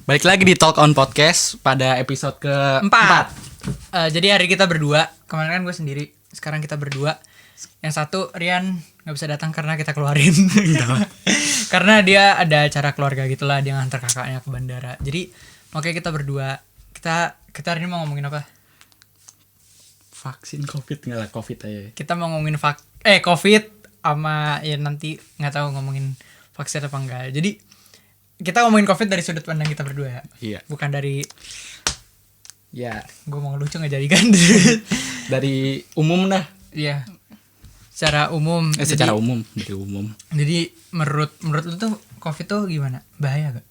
Balik lagi di Talk on Podcast pada episode keempat. Jadi hari kita berdua. Kemarin kan gue sendiri, sekarang kita berdua. Yang satu Rian gak bisa datang karena kita keluarin. Karena dia ada acara keluarga gitulah, dia nganter kakaknya ke bandara. Jadi makanya kita berdua. Kita hari ini mau ngomongin apa? Vaksin COVID, nggak lah COVID aja. Kita mau ngomongin COVID sama ya nanti nggak tahu ngomongin vaksin apa enggak. Jadi kita ngomongin COVID dari sudut pandang kita berdua ya. Iya. Bukan dari gue mau ngelucu nggak jadi kan. Dari umum dah. Iya. Secara umum. Secara umum, dari umum. Jadi menurut lu tuh COVID tuh gimana? Bahaya gak?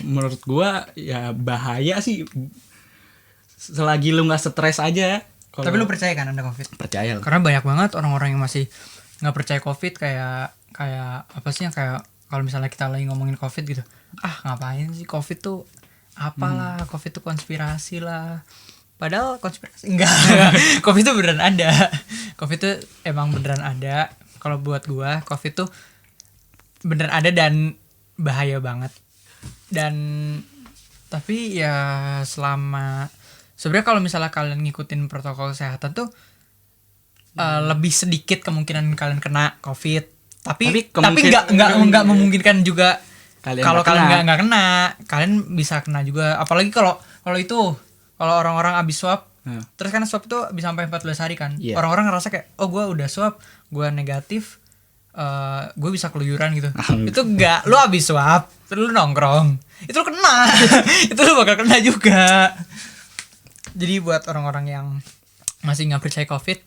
Menurut gua ya bahaya sih. Selagi lu nggak stres aja. Tapi lu percaya kan ada COVID? Percaya. Karena banyak banget orang-orang yang masih nggak percaya COVID, kayak apa sih yang kayak kalau misalnya kita lagi ngomongin COVID gitu, ngapain sih COVID tuh apalah, COVID tuh konspirasi lah. Padahal konspirasi enggak. COVID tuh beneran ada. COVID tuh emang beneran ada. Kalau buat gua COVID tuh beneran ada dan bahaya banget. Dan tapi ya sebenarnya kalau misalnya kalian ngikutin protokol kesehatan tuh lebih sedikit kemungkinan kalian kena COVID. Tapi nggak memungkinkan juga kalau kalian nggak kena, kalian bisa kena juga. Apalagi kalau orang-orang abis swab, terus kan swab itu bisa sampai 14 hari kan. Yeah. Orang-orang ngerasa kayak, gue udah swab, gue negatif, gue bisa keluyuran gitu. Itu enggak, lu abis swab, terus lu nongkrong, itu lu kena, itu lu bakal kena juga. Jadi buat orang-orang yang masih nggak percaya COVID,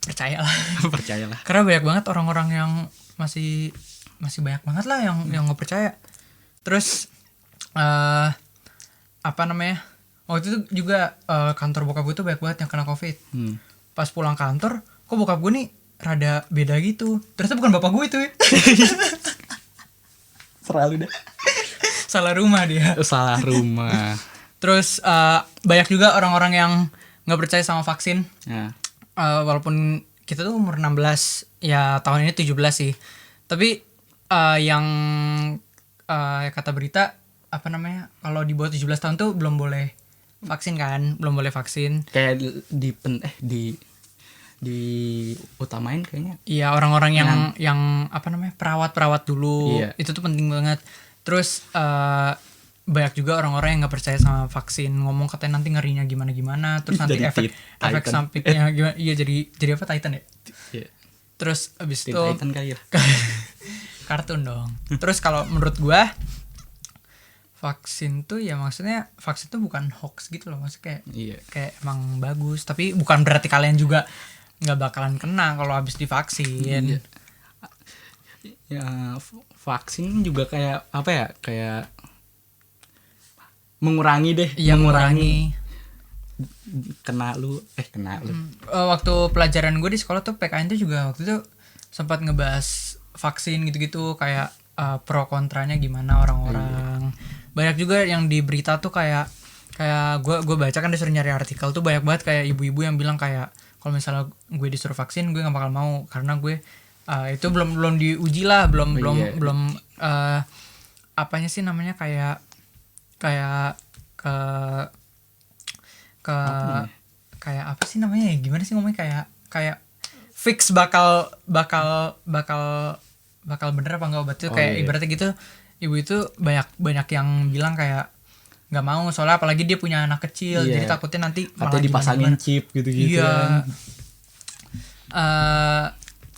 percayalah. Karena banyak banget orang-orang yang masih banyak banget lah yang nggak percaya. Terus waktu itu juga kantor bokap gue tuh banyak banget yang kena COVID. Pas pulang kantor, kok bokap gue nih rada beda gitu. Ternyata bukan bapak gue itu ya. Selalu dah. Salah rumah dia. Salah rumah. Terus banyak juga orang-orang yang nggak percaya sama vaksin. Walaupun kita tuh umur 16, ya tahun ini 17 sih. Tapi yang kata berita kalau di bawah 17 tahun tuh belum boleh vaksin kan, belum boleh vaksin. Kayak di utamain kayaknya. Iya, orang-orang yang perawat dulu. Iya. Itu tuh penting banget. Terus banyak juga orang-orang yang nggak percaya sama vaksin, ngomong katanya nanti ngerinya gimana, terus nanti efek sampingnya gimana. Iya, jadi apa, Titan ya? Yeah. Terus abis itu Titan kali ya. Kartun dong. Terus kalau menurut gua vaksin tuh ya maksudnya vaksin tuh bukan hoax gitu loh, maksudnya kayak emang bagus, tapi bukan berarti kalian juga nggak bakalan kena kalau habis divaksin. Ya vaksin juga kayak apa ya, kayak mengurangi deh. Iya, mengurangi. Kena lu. Waktu pelajaran gue di sekolah tuh PKN tuh juga waktu itu sempat ngebahas vaksin gitu-gitu, kayak pro kontranya gimana orang-orang. Banyak juga yang di berita tuh kayak gue baca kan, disuruh nyari artikel tuh banyak banget kayak ibu-ibu yang bilang kayak kalau misalnya gue disuruh vaksin gue nggak bakal mau karena gue itu belum diuji lah, belum apanya sih namanya, kayak kayak apa sih namanya, gimana sih ngomongnya, kayak fix bakal bener apa enggak obat itu. Ibaratnya gitu, ibu itu banyak yang bilang kayak nggak mau, soalnya apalagi dia punya anak kecil, jadi takutnya nanti malah dipasangin chip gitu-gitu. Iya.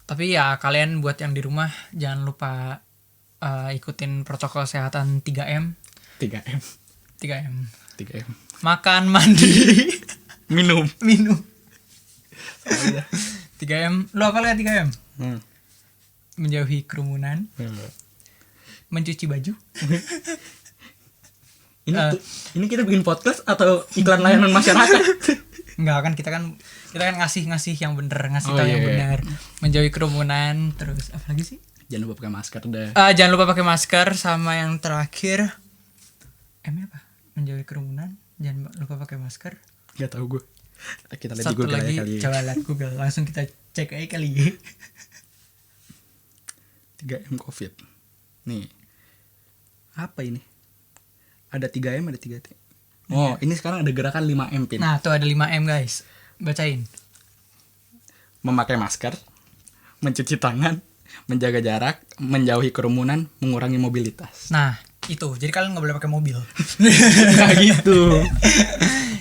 Tapi ya kalian buat yang di rumah jangan lupa ikutin protokol kesehatan 3M. 3M. Makan, mandi, minum. 3M. Lo apa lagi 3M? Menjauhi kerumunan. Mencuci baju. Ini kita bikin podcast atau iklan layanan masyarakat? Enggak kan, kita kan ngasih yang bener, ngasih tahu yang benar. Menjauhi kerumunan, terus apa lagi sih? Jangan lupa pakai masker dah. Jangan lupa pakai masker, sama yang terakhir M-nya apa? Menjauhi kerumunan, jangan lupa pakai masker. Gak tahu gue. Kita lihat di Google lagi, kali. Coba lihat Google, langsung kita cek aja kali ya. 3M COVID. Nih. Apa ini? Ada 3M, ada 3T. Oh, ini sekarang ada gerakan 5M, Pin. Nah, tuh ada 5M, guys. Bacain. Memakai masker, mencuci tangan, menjaga jarak, menjauhi kerumunan, mengurangi mobilitas. Nah, itu. Jadi kalian nggak boleh pakai mobil. Nah, gitu.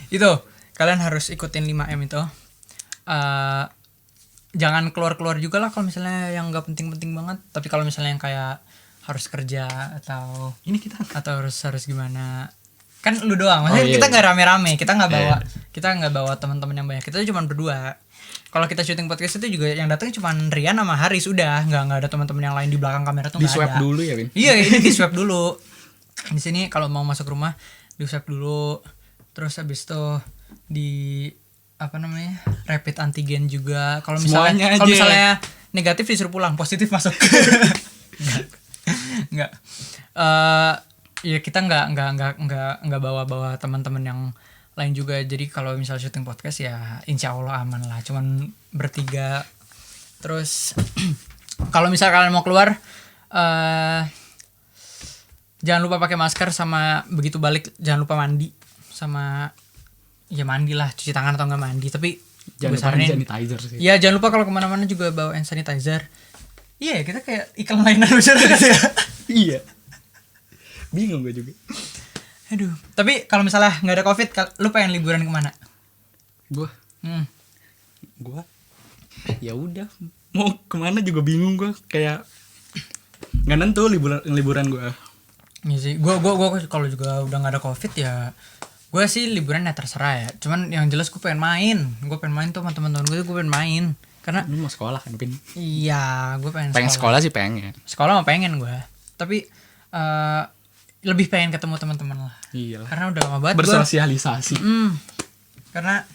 Itu. Kalian harus ikutin 5M itu. Jangan keluar-keluar juga lah kalau misalnya yang nggak penting-penting banget. Tapi kalau misalnya yang kayak harus kerja atau Ini kita atau harus gimana, kan lu doang, maksudnya kita nggak rame-rame, kita nggak bawa teman-teman yang banyak, kita cuma berdua. Kalau kita syuting podcast itu juga yang datang cuma Rian sama Haris, udah nggak ada teman-teman yang lain di belakang kamera tuh. di nggak swab ada. dulu ya, Win. Iya, ini di swab dulu. Di sini kalau mau masuk rumah di swab dulu, terus habis itu di rapid antigen juga. Kalau misalnya negatif disuruh pulang, positif masuk. Enggak. Ya kita nggak bawa teman-teman yang lain juga. Jadi kalau misal syuting podcast ya insya Allah aman lah, cuman bertiga. Terus kalau misal kalian mau keluar jangan lupa pakai masker, sama begitu balik jangan lupa mandi, sama ya mandi lah, cuci tangan atau nggak mandi, tapi Jangan lupa hand sanitizer sih. ya jangan lupa kalau kemana-mana juga bawa hand sanitizer. Iya, kita kayak iklan layanan masyarakat ya. Iya. Bingung gue juga. Aduh. Tapi kalau misalnya nggak ada COVID, lu pengen liburan kemana? Gue ya udah, mau kemana juga bingung gue, kayak nggak nentu liburan gue. Iya sih, gue kalau juga udah nggak ada COVID ya, gue sih liburan ya terserah ya. Cuman yang jelas gue pengen main tuh sama teman-teman gue pengen main. Karena lu mau sekolah kan, Pin? Iya, gue pengen sekolah sih pengen. Sekolah mah pengen gue, tapi lebih pengen ketemu teman-teman lah. Iya. Karena udah lama banget bersosialisasi. Karena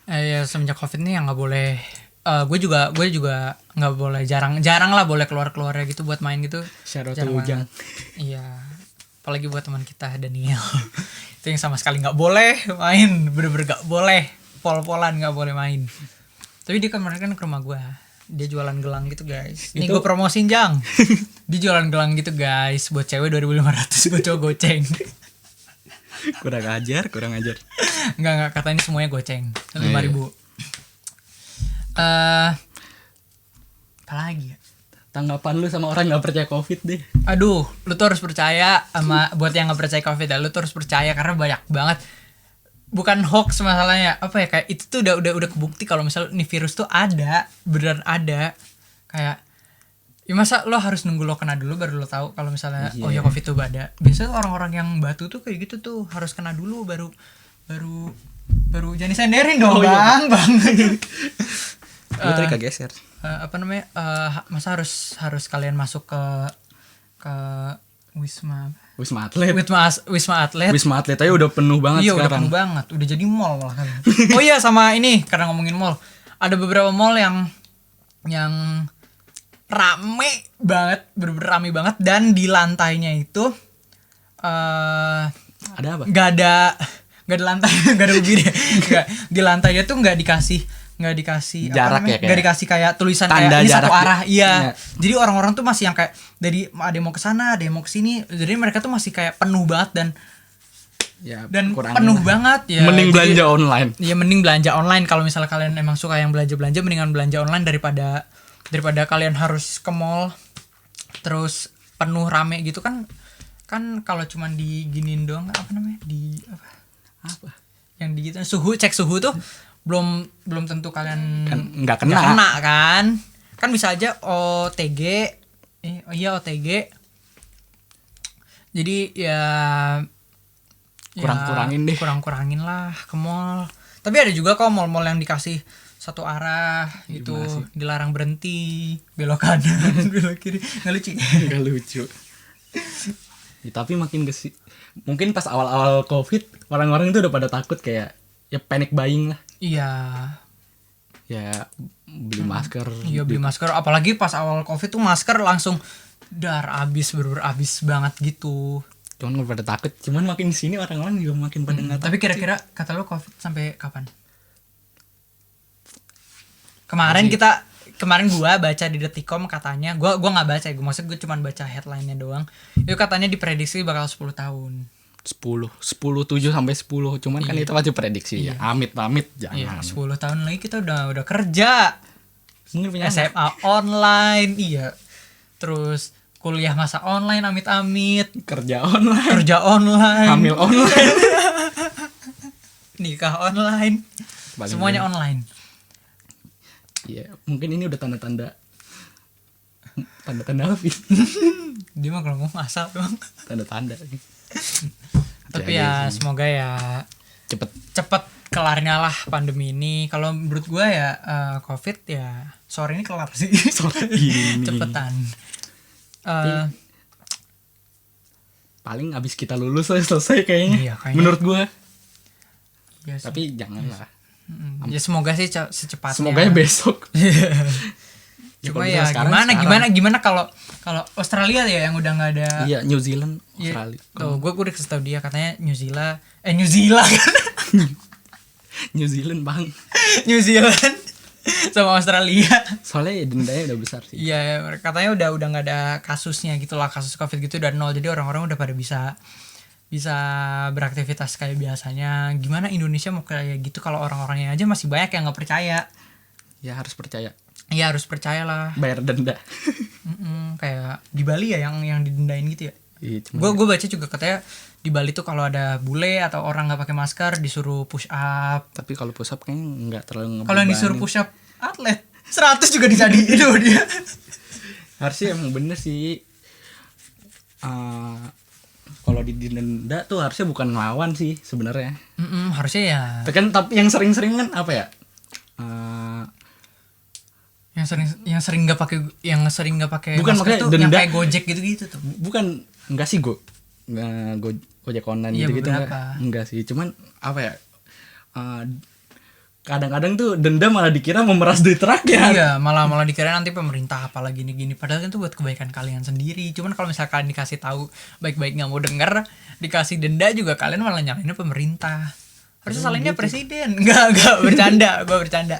ya semenjak COVID ini yang nggak boleh. Gue juga nggak boleh, jarang lah boleh keluar ya gitu buat main gitu. Shout out to Ujang. Iya. Apalagi buat teman kita Daniel. Itu yang sama sekali nggak boleh main, bener-bener nggak boleh, pol-polan nggak boleh main. Tapi dia kemarin kan ke rumah gue, dia jualan gelang gitu guys. Ini gue promosiin Jang. Dia jualan gelang gitu guys, buat cewek 2.500, buat cowok goceng. kurang ajar. Enggak, katanya semuanya goceng 5.000. Apa lagi ya? Tanggapan lu sama orang nggak percaya COVID deh. Aduh, lu tuh harus percaya sama buat yang nggak percaya COVID ya, lu tuh harus percaya karena banyak banget. Bukan hoax masalahnya, apa ya, kayak itu tuh udah kebukti kalau misal nih virus tuh ada, beneran ada. Kayak ya masa lo harus nunggu lo kena dulu baru lo tahu kalau misalnya oh ya COVID tuh ada. Biasanya orang-orang yang batu tuh kayak gitu tuh harus kena dulu baru jangan disenderin dong, Bang. Gue tadi kegeser. Masa harus kalian masuk ke Wisma Atlet. Wisma Atlet aja udah penuh banget sekarang. Iya, udah penuh banget. Udah jadi mall malah kan. Oh iya, sama ini karena ngomongin mall. Ada beberapa mall yang rame banget, bener-bener rame banget, dan di lantainya itu ada apa? Gak ada lantai, gak ada UGD. Di lantainya tuh nggak dikasih jarak ya, nggak dikasih kayak tulisan tanda kayak ini satu jarak arah. Iya. Jadi orang-orang tuh masih yang kayak dari ada yang mau ke sana, ada yang mau ke sini. Jadi mereka tuh masih kayak penuh banget dan penuh banget ya. Mending belanja online. Iya, mending belanja online. Kalau misalnya kalian emang suka yang belanja mendingan belanja online daripada kalian harus ke mall terus penuh rame gitu kan kalau cuman diginin doang apa yang di gitu cek suhu tuh belum tentu kalian nggak kena kan bisa aja OTG. OTG. Jadi ya kurang-kurangin lah ke mall. Tapi ada juga kok mall-mall yang dikasih satu arah gitu, dilarang berhenti, belok kanan, belok kiri. Nggak lucu. Ya, tapi makin mungkin pas awal-awal COVID orang-orang itu udah pada takut, kayak ya panic buying lah. Iya. Ya beli masker. Iya, beli masker. Apalagi pas awal COVID tuh masker langsung bener-bener habis banget gitu. Cuman gak pada takut. Cuman makin di sini orang-orang juga makin pada nggak takut. Tapi kira-kira kata lo COVID sampai kapan? Kemarin kemarin gua baca di Detikcom katanya, gua nggak baca ya, maksud gue cuma baca headline-nya doang. Itu katanya diprediksi bakal 10 tahun. 7 sampai 10, cuman kan itu masih prediksi ya. Amit-amit jangan. Iya, 10 tahun lagi kita udah kerja. Mungkin punya SMA online, iya. Terus kuliah masa online, amit-amit. Kerja online, Hamil online, nikah online. Semuanya online. Iya, mungkin ini udah tanda-tanda apa? Dia mah kalau ngomong asal doang. Tanda-tanda. Tapi ya semoga ya cepet kelarnya lah pandemi ini. Kalau menurut gue ya COVID ya sore ini kelar sih. Cepetan. Paling abis kita lulus selesai kayaknya. Iya, kayaknya. Menurut gue. Ya, tapi janganlah. Ya semoga sih secepatnya. Semoga besok. Cuma ya gimana kalau Australia ya yang udah nggak ada. Iya, New Zealand, Australia. Tuh gue udah kasih tau dia katanya New Zealand kan. New Zealand bang. New Zealand sama Australia. Soalnya dendanya udah besar sih. Iya, katanya udah nggak ada kasusnya gitulah, kasus COVID gitu udah 0, jadi orang-orang udah pada bisa beraktivitas kayak biasanya. Gimana Indonesia mau kayak gitu kalau orang-orangnya aja masih banyak yang nggak percaya? Ya harus percaya. Iya harus percayalah. Bayar denda. Kayak di Bali ya yang didendain gitu ya. Gue baca juga katanya di Bali tuh kalau ada bule atau orang nggak pakai masker disuruh push up. Tapi kalau push up kayaknya nggak terlalu ngebebanin. Kalau yang disuruh push up atlet 100 juga dijadiin itu dia. Harusnya emang bener sih. Kalau didenda tuh harusnya bukan ngelawan sih sebenarnya. Harusnya ya. Tapi yang sering-sering kan apa ya? Yang sering nggak pakai bukan masker tuh denda, yang kayak Gojek gitu tuh. Bukan, enggak sih Gojek online iya, gitu enggak sih, cuman apa ya, kadang-kadang tuh denda malah dikira memeras duit rakyat. Iya, malah dikira nanti pemerintah apalagi gini padahal kan itu buat kebaikan kalian sendiri. Cuman kalau misalkan dikasih tahu baik-baik nggak mau denger, dikasih denda juga kalian malah nyalainnya pemerintah. Harusnya salahnya gitu. Presiden. Enggak bercanda, gua bercanda.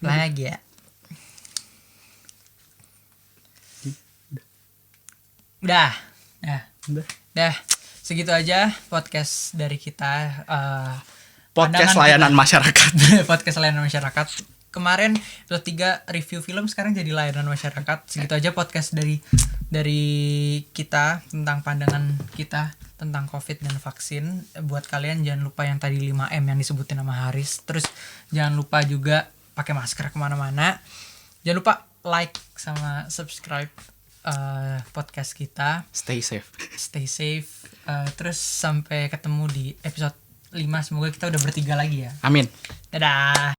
Lagi ya. Udah. Segitu aja podcast dari kita. Podcast layanan masyarakat. Podcast layanan masyarakat. Kemarin episode 3 review film, sekarang jadi layanan masyarakat. Segitu aja podcast dari kita tentang pandangan kita tentang COVID dan vaksin. Buat kalian jangan lupa yang tadi 5M yang disebutin sama Haris. Terus jangan lupa juga pakai masker kemana-mana. Jangan lupa like sama subscribe podcast kita. Stay safe. Terus sampai ketemu di episode 5. Semoga kita udah bertiga lagi ya. Amin. Dadah.